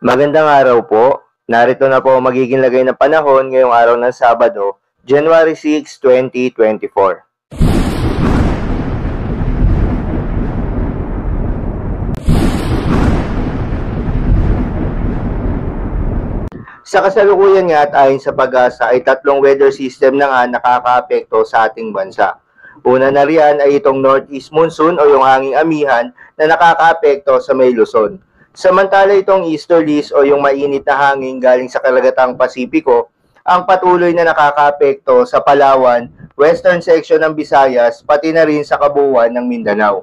Magandang araw po. Narito na po ang magiging lagay ng panahon ngayong araw ng Sabado, January 6, 2024. Sa kasalukuyan nga at ayon sa Pag-asa ay tatlong weather system na nga nakakaapekto sa ating bansa. Una na riyan ay itong northeast monsoon o yung hanging amihan na nakakaapekto sa may Luzon. Samantala itong easterlies o yung mainit na hangin galing sa karagatang Pasipiko ang patuloy na nakakaapekto sa Palawan, western section ng Visayas, pati na rin sa kabuuan ng Mindanao.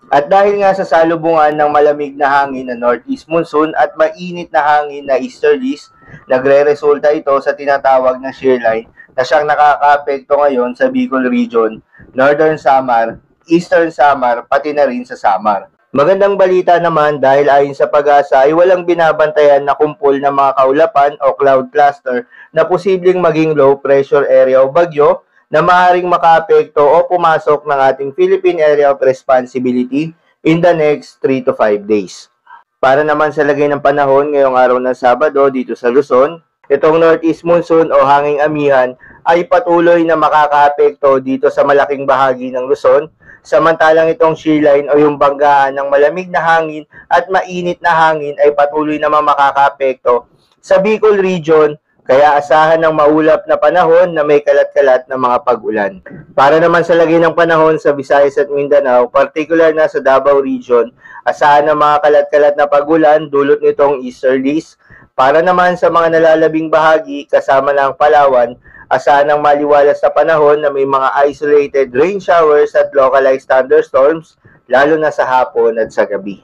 At dahil nga sa salubungan ng malamig na hangin na northeast monsoon at mainit na hangin na easterlies, nagre-resulta ito sa tinatawag na shear line na siyang nakakaapekto ngayon sa Bicol Region, Northern Samar, Eastern Samar, pati na rin sa Samar. Magandang balita naman dahil ayon sa Pag-asa ay walang binabantayan na kumpol ng mga kaulapan o cloud cluster na posibleng maging low pressure area o bagyo na maaaring makaapekto o pumasok ng ating Philippine Area of Responsibility in the next 3 to 5 days. Para naman sa lagay ng panahon ngayong araw ng Sabado dito sa Luzon, itong northeast monsoon o hanging amihan ay patuloy na makakaapekto dito sa malaking bahagi ng Luzon, samantalang itong shear line o yung banggaan ng malamig na hangin at mainit na hangin ay patuloy naman makakaapekto sa Bicol Region, kaya asahan ng maulap na panahon na may kalat-kalat na mga pag-ulan. Para naman sa lagay ng panahon sa Visayas at Mindanao, particular na sa Davao Region, asahan ng mga kalat-kalat na pag-ulan dulot nitong easterlies. Para naman sa mga nalalabing bahagi kasama ng Palawan, asahan ng maliwalas na panahon na may mga isolated rain showers at localized thunderstorms, lalo na sa hapon at sa gabi.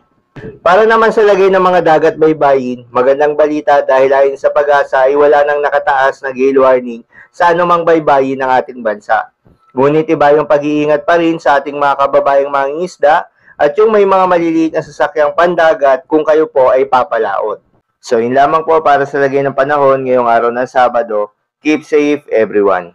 Para naman sa lagay ng mga dagat baybayin, magandang balita dahil ayon sa Pag-asa ay wala nang nakataas na gale warning sa anumang baybayin ng ating bansa. Ngunit iba yung pag-iingat pa rin sa ating mga kababayang mangingisda at yung may mga maliliit na sasakyang pandagat kung kayo po ay papalaot. So yun lamang po para sa lagay ng panahon ngayong araw ng Sabado. Keep safe everyone.